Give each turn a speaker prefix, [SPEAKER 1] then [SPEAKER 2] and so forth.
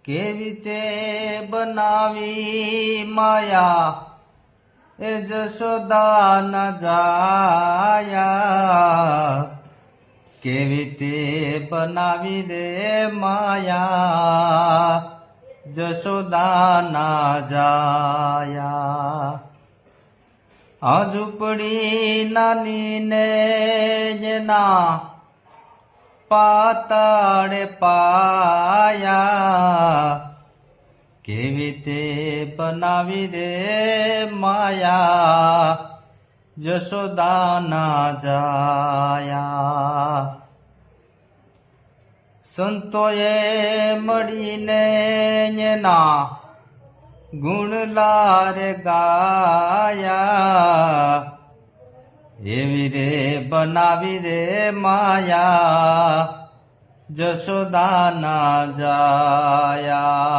[SPEAKER 1] કેવી તે બનાવી માયા એ જશોદા ન જાયા કેવી તે બનાવી દે માયા જશોદા ના જાયા આ ઝૂંપડી નાની ને જેના પાતાળે પાયા કેવી તે બનાવી દે માયા જશોદા ના જાયા સંતોએ મળીને એના ગુણલારે ગાયા એવી રે બનાવી દે માયા જશોદા ના જાયા